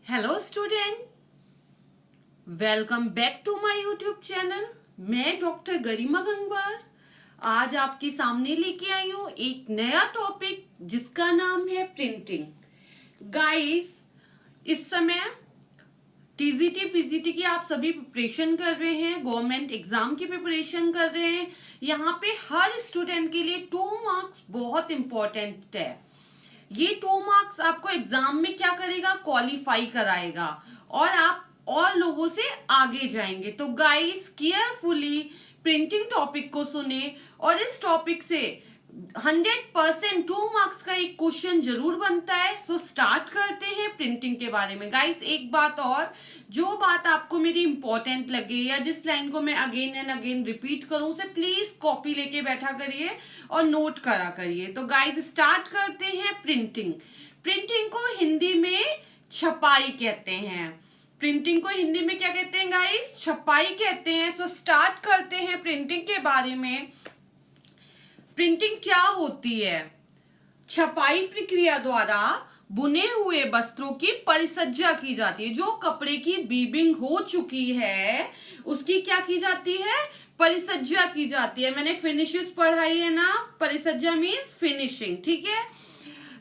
Hello student, welcome back to my YouTube channel. मैं doctor Garima Gangwar आज आपके सामने लेके आई हूँ एक नया टॉपिक जिसका नाम है प्रिंटिंग। गाइस, इस समय टीजीटी पीजीटी की आप सभी प्रिपरेशन कर रहे हैं, गवर्नमेंट एग्जाम की प्रिपरेशन कर रहे हैं। यहाँ पे हर स्टूडेंट के लिए 2 मार्क्स बहुत इंपॉर्टेंट है। ये 2 मार्क्स आपको एग्जाम में क्या करेगा, क्वालिफाई कराएगा और आप और लोगों से आगे जाएंगे। तो गाइस, केयरफुली प्रिंटिंग टॉपिक को सुने और इस टॉपिक से 100% 2 मार्क्स का एक क्वेश्चन जरूर बनता है। सो स्टार्ट करते हैं प्रिंटिंग के बारे में। गाइस, एक बात और, जो बात आपको मेरी इंपॉर्टेंट लगे या जिस लाइन को मैं अगेन एंड अगेन रिपीट करूं उसे प्लीज कॉपी लेके बैठा करिए और नोट करा करिए। तो गाइस, स्टार्ट करते हैं प्रिंटिंग। प्रिंटिंग को हिंदी में छपाई कहते हैं। प्रिंटिंग को हिंदी में क्या कहते हैं गाइस? छपाई कहते हैं। सो स्टार्ट करते हैं प्रिंटिंग के बारे में। प्रिंटिंग क्या होती है? छपाई प्रक्रिया द्वारा बुने हुए वस्त्रों की परिसज्जा की जाती है। जो कपड़े की बीबिंग हो चुकी है उसकी क्या की जाती है? परिसज्जा की जाती है। मैंने फिनिशेस पढ़ाई है ना, परिसज्जा मीन्स फिनिशिंग, ठीक है।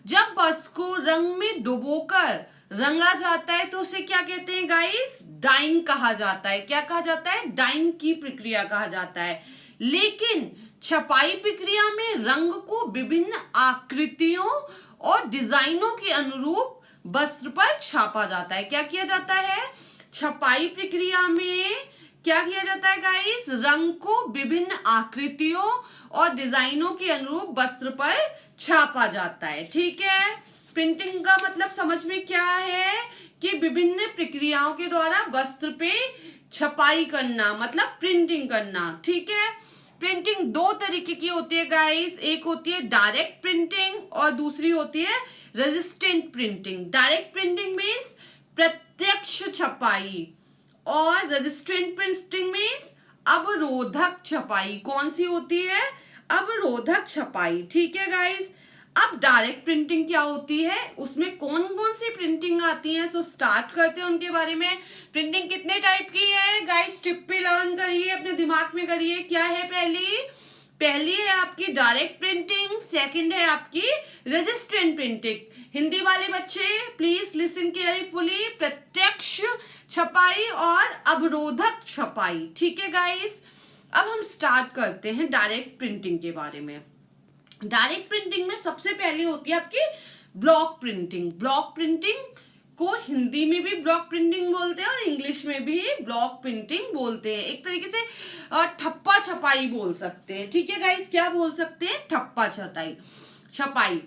जब वस्त्र को रंग में डुबोकर रंगा जाता है तो उसे क्या कहते हैं गाइस? डाइंग कहा जाता है। क्या कहा जाता है? डाइंग की प्रक्रिया कहा जाता है। लेकिन छपाई प्रक्रिया में रंग को विभिन्न आकृतियों और डिजाइनों के अनुरूप वस्त्र पर छापा जाता है। क्या किया जाता है? छपाई प्रक्रिया में क्या किया जाता है गाइस? रंग को विभिन्न आकृतियों और डिजाइनों के अनुरूप वस्त्र पर छापा जाता है, ठीक है। प्रिंटिंग का मतलब समझ में क्या है कि विभिन्न प्रक्रियाओं के द्वारा वस्त्र पे छपाई करना, मतलब प्रिंटिंग करना, ठीक है। प्रिंटिंग 2 तरीके की होती है गाइस। एक होती है डायरेक्ट प्रिंटिंग और दूसरी होती है resistant printing. Direct printing means प्रत्यक्ष छपाई और रेजिस्टेंट प्रिंटिंग मीन्स अवरोधक छपाई। कौन सी होती है? अवरोधक छपाई, ठीक है गाइस। अब डायरेक्ट प्रिंटिंग क्या होती है, उसमें कौन कौन सी प्रिंटिंग आती है? सो स्टार्ट करते हैं उनके बारे में। प्रिंटिंग कितने टाइप की है गाइस? टिप पे लर्न करिए, अपने दिमाग में करिए। क्या है? पहली है आपकी डायरेक्ट प्रिंटिंग, सेकंड है आपकी रेजिस्टेंट प्रिंटिंग। हिंदी वाले बच्चे प्लीज लिसन केयरफुली। प्रत्यक्ष छपाई और अवरोधक छपाई, ठीक है गाइस। अब हम स्टार्ट करते हैं डायरेक्ट प्रिंटिंग के बारे में। डायरेक्ट प्रिंटिंग में सबसे पहले होती है आपकी ब्लॉक प्रिंटिंग। ब्लॉक प्रिंटिंग को हिंदी में भी ब्लॉक प्रिंटिंग बोलते हैं और इंग्लिश में भी ब्लॉक प्रिंटिंग बोलते हैं। एक तरीके से ठप्पा छपाई बोल सकते हैं, ठीक है गाइस। क्या बोल सकते हैं? ठप्पा छपाई।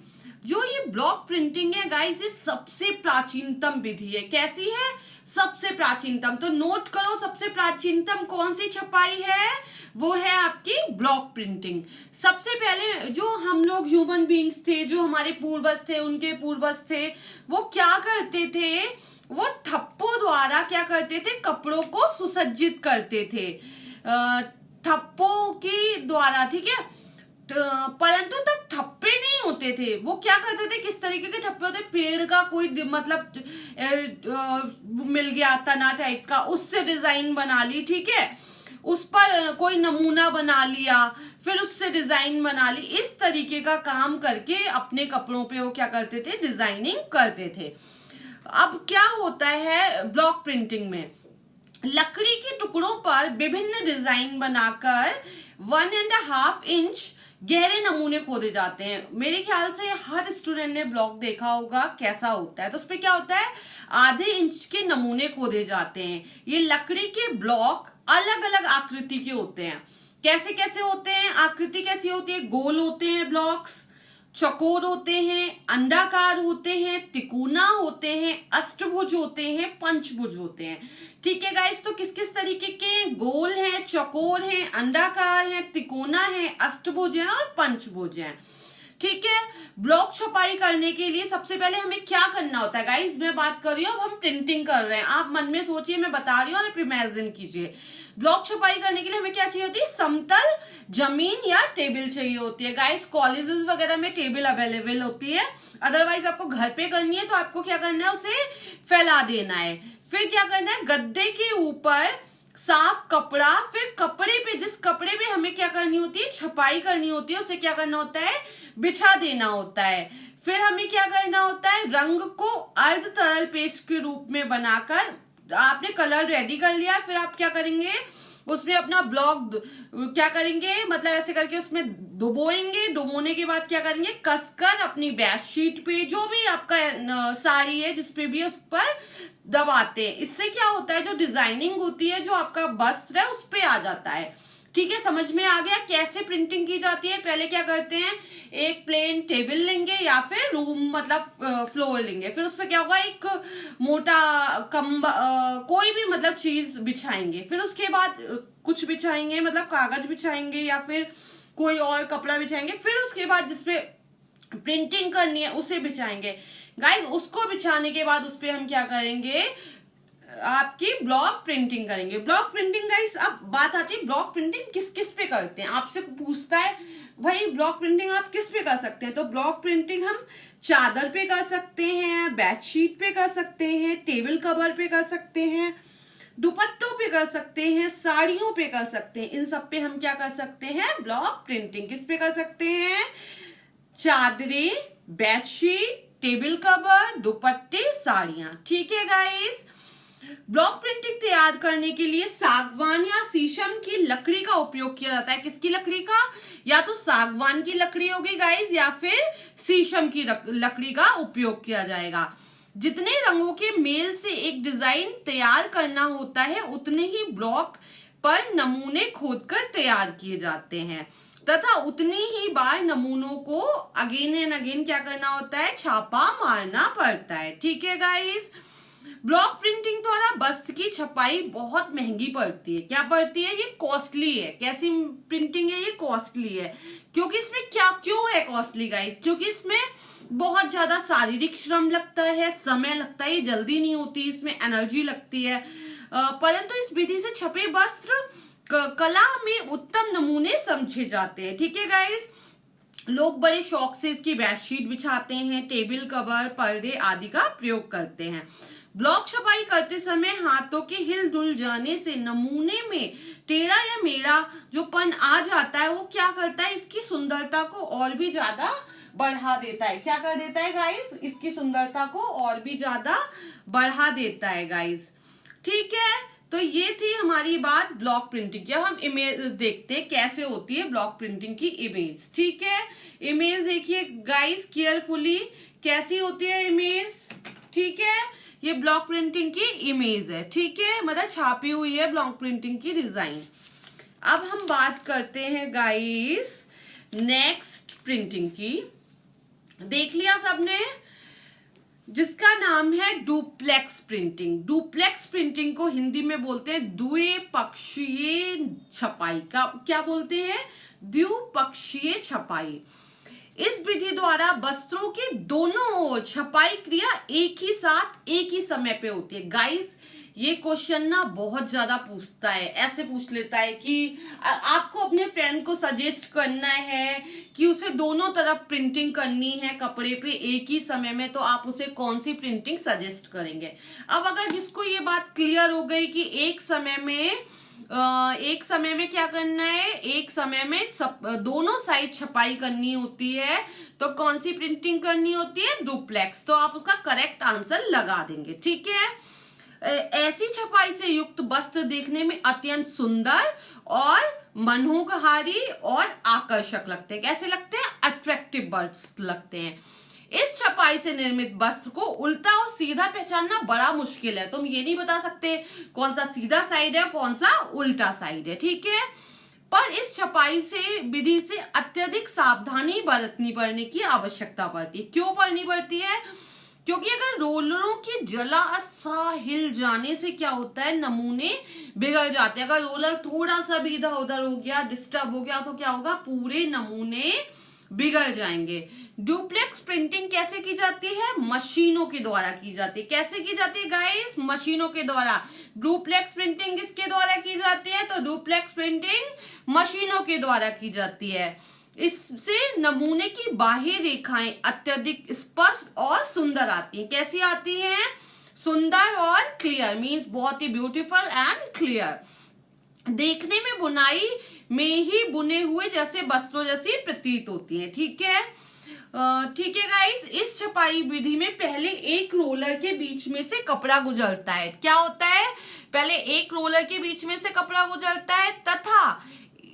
जो ये ब्लॉक प्रिंटिंग है गाइस, ये सबसे प्राचीनतम विधि है। कैसी है? सबसे प्राचीनतम। तो नोट करो, सबसे प्राचीनतम कौन सी छपाई है? वो है आपकी ब्लॉक प्रिंटिंग। सबसे पहले जो हम लोग ह्यूमन बीइंग्स थे, जो हमारे पूर्वज थे, उनके पूर्वज थे, वो क्या करते थे? वो ठप्पों द्वारा क्या करते थे? कपड़ों को सुसज्जित करते थे ठप्पों के द्वारा, ठीक है। परंतु तब ठप्पे नहीं होते थे। वो क्या करते थे? किस तरीके के ठप्पे होते? पेड़ का कोई मतलब मिल गया तना टाइप का, उससे डिजाइन बना ली, ठीक है। उस पर कोई नमूना बना लिया, फिर उससे डिजाइन बना ली। इस तरीके का काम करके अपने कपड़ों पे वो क्या करते थे? डिजाइनिंग करते थे। अब क्या होता है ब्लॉक प्रिंटिंग में? लकड़ी के टुकड़ों पर विभिन्न डिजाइन बनाकर 1.5 इंच गहरे नमूने खोदे जाते हैं। मेरे ख्याल से हर स्टूडेंट ने ब्लॉक देखा होगा कैसा होता है। तो उसपे क्या होता है? आधे इंच के नमूने खोदे जाते हैं। ये लकड़ी के ब्लॉक अलग अलग आकृति के होते हैं। कैसे कैसे होते हैं? आकृति कैसी होती है? गोल होते हैं ब्लॉक्स, चकोर होते हैं, अंडाकार होते हैं, तिकोना होते हैं, अष्टभुज होते हैं, पंचभुज होते हैं, ठीक है गाइस। तो किस किस तरीके के? गोल हैं, चकोर हैं, अंडाकार हैं, तिकोना है, अष्टभुज है और पंचभुज है, ठीक है। ब्लॉक छपाई करने के लिए सबसे पहले हमें क्या करना होता है गाइस? मैं बात कर रही हूँ, अब हम प्रिंटिंग कर रहे हैं। आप मन में सोचिए, मैं बता रही हूँ, आप इमेजिन कीजिए। ब्लॉक छपाई करने के लिए हमें क्या चाहिए होती है, समतल जमीन या टेबल चाहिए होती है। गाइस कॉलेजेस वगैरह में टेबल अवेलेबल होती है, अदरवाइज आपको घर पे करनी है तो आपको क्या करना है, उसे फैला देना है। फिर क्या करना है, गद्दे के ऊपर साफ कपड़ा, फिर कपड़े पे, जिस कपड़े पे हमें क्या करनी होती है, छपाई करनी होती है, उसे क्या करना होता है, बिछा देना होता है। फिर हमें क्या करना होता है, रंग को अर्ध तरल पेस्ट के रूप में बनाकर, आपने कलर रेडी कर लिया, फिर आप क्या करेंगे, उसमें अपना ब्लॉक क्या करेंगे, मतलब ऐसे करके उसमें डुबोएंगे। डुबोने के बाद क्या करेंगे, कसकर अपनी बेडशीट पे, जो भी आपका साड़ी है जिसपे भी, उस पर दबाते हैं। इससे क्या होता है, जो डिजाइनिंग होती है, जो आपका वस्त्र है, उस पे आ जाता है। ठीक है, समझ में आ गया कैसे प्रिंटिंग की जाती है। पहले क्या करते हैं, एक प्लेन टेबल लेंगे या फिर रूम मतलब फ्लोर लेंगे, फिर उस पर क्या होगा, एक मोटा कोई भी मतलब चीज बिछाएंगे, फिर उसके बाद कुछ बिछाएंगे, मतलब कागज बिछाएंगे या फिर कोई और कपड़ा बिछाएंगे, फिर उसके बाद जिसपे प्रिंटिंग करनी है उसे बिछाएंगे। गाइस उसको बिछाने के बाद उस पर हम क्या करेंगे, आपकी ब्लॉक प्रिंटिंग करेंगे। ब्लॉक प्रिंटिंग गाइस, अब बात आती है ब्लॉक प्रिंटिंग किस किस पे करते हैं। आपसे पूछता है भाई ब्लॉक प्रिंटिंग आप किस पे कर सकते हैं, तो ब्लॉक प्रिंटिंग हम चादर पे कर सकते हैं, बेडशीट पे कर सकते हैं, टेबल कवर पे कर सकते हैं, दुपट्टों पे कर सकते हैं, साड़ियों पे कर सकते हैं। इन सब पे हम क्या कर सकते हैं, ब्लॉक प्रिंटिंग। किस पे कर सकते हैं, चादरें, बेडशीट, टेबल कवर, दुपट्टे, साड़ियां। ठीक है गाइस, ब्लॉक प्रिंटिंग तैयार करने के लिए सागवान या शीशम की लकड़ी का उपयोग किया जाता है। किसकी लकड़ी का, या तो सागवान की लकड़ी होगी गाइस, या फिर शीशम की लकड़ी का उपयोग किया जाएगा। जितने रंगों के मेल से एक डिजाइन तैयार करना होता है, उतने ही ब्लॉक पर नमूने खोदकर तैयार किए जाते हैं, तथा उतनी ही बार नमूनों को अगेन एंड अगेन क्या करना होता है, छापा मारना पड़ता है। ठीक है गाइस, ब्लॉक प्रिंटिंग द्वारा वस्त्र की छपाई बहुत महंगी पड़ती है। क्या पड़ती है, ये कॉस्टली है। कैसी प्रिंटिंग है, ये कॉस्टली है। क्योंकि इसमें क्यों है कॉस्टली गाइस, क्योंकि इसमें बहुत ज्यादा शारीरिक श्रम लगता है, समय लगता है, ये जल्दी नहीं होती, इसमें एनर्जी लगती है। परंतु इस विधि से छपे वस्त्र कला में उत्तम नमूने समझे जाते हैं। ठीक है गाइस, लोग बड़े शौक से इसकी बेडशीट बिछाते हैं, टेबल कवर, पर्दे आदि का प्रयोग करते हैं। ब्लॉक छपाई करते समय हाथों के हिल डुल जाने से नमूने में टेढ़ा या मेढ़ा जो पन आ जाता है, वो क्या करता है, इसकी सुंदरता को और भी ज्यादा बढ़ा देता है। क्या कर देता है गाइस, इसकी सुंदरता को और भी ज्यादा बढ़ा देता है गाइस। ठीक है, तो ये थी हमारी बात ब्लॉक प्रिंटिंग की। अब हम इमेज देखते हैं कैसे होती है ब्लॉक प्रिंटिंग की इमेज। ठीक है, इमेज देखिए गाइस केयरफुली, कैसी होती है इमेज। ठीक है, ये ब्लॉक प्रिंटिंग की इमेज है। ठीक है, मतलब छापी हुई है ब्लॉक प्रिंटिंग की डिजाइन। अब हम बात करते हैं गाइस नेक्स्ट प्रिंटिंग की। देख लिया सबने, जिसका नाम है डुप्लेक्स प्रिंटिंग। डुप्लेक्स प्रिंटिंग को हिंदी में बोलते हैं द्विपक्षीय छपाई। का क्या बोलते हैं, द्विपक्षीय छपाई। इस विधि द्वारा वस्त्रों के दोनों ओर छपाई क्रिया एक ही साथ एक ही समय पे होती है। गाइस ये क्वेश्चन ना बहुत ज्यादा पूछता है, ऐसे पूछ लेता है कि आपको अपने फ्रेंड को सजेस्ट करना है कि उसे दोनों तरफ प्रिंटिंग करनी है कपड़े पे एक ही समय में, तो आप उसे कौन सी प्रिंटिंग सजेस्ट करेंगे। अब अगर जिसको ये बात क्लियर हो गई कि एक समय में क्या करना है, एक समय में दोनों साइड छपाई करनी होती है, तो कौन सी प्रिंटिंग करनी होती है, डुप्लेक्स। तो आप उसका करेक्ट आंसर लगा देंगे। ठीक है, ऐसी छपाई से युक्त वस्त्र देखने में अत्यंत सुंदर और मनोहारी और आकर्षक लगते हैं। कैसे लगते हैं, अट्रैक्टिव वस्त्र लगते हैं। इस छपाई से निर्मित वस्त्र को उल्टा और सीधा पहचानना बड़ा मुश्किल है। तुम ये नहीं बता सकते कौन सा सीधा साइड है कौन सा उल्टा साइड है। ठीक है, पर इस छपाई से विधि से अत्यधिक सावधानी बरतनी पड़ने की आवश्यकता पड़ती है। क्यों पड़नी पड़ती है, क्योंकि अगर रोलरों की जला सा हिल जाने से क्या होता है, नमूने बिगड़ जाते हैं। अगर रोलर थोड़ा सा भी इधर उधर हो गया, डिस्टर्ब हो गया, तो क्या होगा, पूरे नमूने बिगड़ जाएंगे। डुप्लेक्स प्रिंटिंग कैसे की जाती है? मशीनों के द्वारा की जाती है। कैसे की जाती है गाइस? मशीनों के द्वारा। डुप्लेक्स प्रिंटिंग किसके द्वारा की जाती है? तो डुप्लेक्स प्रिंटिंग मशीनों के द्वारा की जाती है। इससे नमूने की बाह्य रेखाएं अत्यधिक स्पष्ट और सुंदर आती हैं। कैसी आती हैं? सुंदर और क्लियर, मीन्स बहुत ही ब्यूटीफुल एंड क्लियर। देखने में बुनाई में ही बुने हुए जैसे वस्त्रों जैसी प्रतीत होती है। ठीक है, ठीक है गाइस। इस छपाई विधि में पहले एक रोलर के बीच में से कपड़ा गुजरता है। क्या होता है? पहले एक रोलर के बीच में से कपड़ा गुजरता है तथा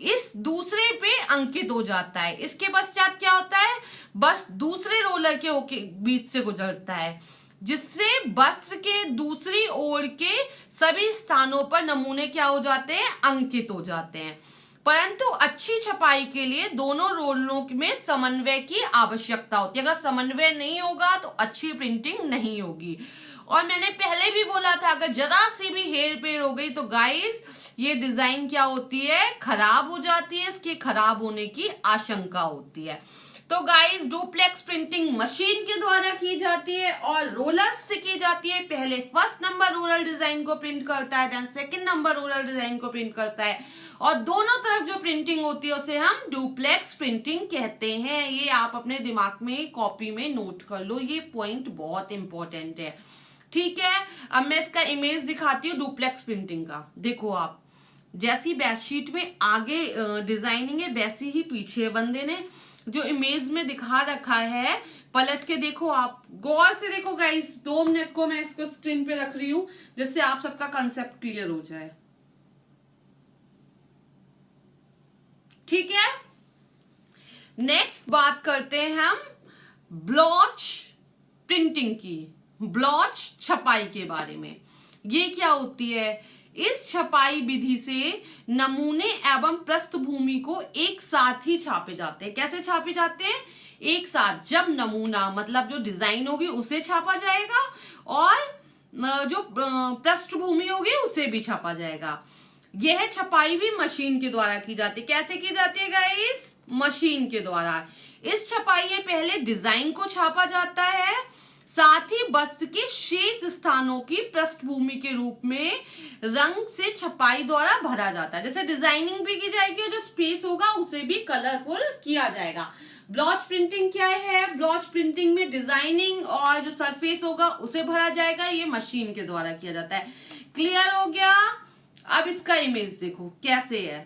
इस दूसरे पे अंकित हो जाता है। इसके पश्चात क्या होता है? बस दूसरे रोलर के बीच से गुजरता है, जिससे वस्त्र के दूसरी ओर के सभी स्थानों पर नमूने क्या हो जाते हैं? अंकित हो जाते हैं। परंतु अच्छी छपाई के लिए दोनों रोलों में समन्वय की आवश्यकता होती है। अगर समन्वय नहीं होगा तो अच्छी प्रिंटिंग नहीं होगी। और मैंने पहले भी बोला था, अगर जरा सी भी हेर फेर हो गई तो गाइस ये डिजाइन क्या होती है? खराब हो जाती है। इसके खराब होने की आशंका होती है। तो गाइस डुप्लेक्स प्रिंटिंग मशीन के द्वारा की जाती है और रोलर्स से की जाती है। पहले फर्स्ट नंबर रोलर डिजाइन को प्रिंट करता है, then second number roller design को प्रिंट करता है, और दोनों तरफ जो प्रिंटिंग होती है उसे हम डुप्लेक्स प्रिंटिंग कहते हैं। ये आप अपने दिमाग में कॉपी में नोट कर लो, ये पॉइंट बहुत इंपॉर्टेंट है। ठीक है, अब मैं इसका इमेज दिखाती हूँ डुप्लेक्स प्रिंटिंग का। देखो आप, जैसी बेडशीट में आगे डिजाइनिंग है वैसी ही पीछे बंदे ने जो इमेज में दिखा रखा है, पलट के देखो आप, गौर से देखो गाइस। 2 मिनट को मैं इसको स्क्रीन पे रख रही हूं जिससे आप सबका कंसेप्ट क्लियर हो जाए। ठीक है, नेक्स्ट बात करते हैं हम ब्लॉच प्रिंटिंग की, ब्लॉच छपाई के बारे में। ये क्या होती है? इस छपाई विधि से नमूने एवं पृष्ठभूमि को एक साथ ही छापे जाते हैं। कैसे छापे जाते हैं? एक साथ। जब नमूना मतलब जो डिजाइन होगी उसे छापा जाएगा और जो पृष्ठभूमि होगी उसे भी छापा जाएगा। यह छपाई भी मशीन के द्वारा की जाती है। कैसे की जाती है गाइस? मशीन के द्वारा। इस छपाई में पहले डिजाइन को छापा जाता है, साथ ही वस्त्र के शेष स्थानों की पृष्ठभूमि के रूप में रंग से छपाई द्वारा भरा जाता है। जैसे डिजाइनिंग भी की जाएगी और जो स्पेस होगा उसे भी कलरफुल किया जाएगा। ब्लॉच प्रिंटिंग क्या है? ब्लॉच प्रिंटिंग में डिजाइनिंग और जो सरफेस होगा उसे भरा जाएगा। ये मशीन के द्वारा किया जाता है। क्लियर हो गया? अब इसका इमेज देखो कैसे है।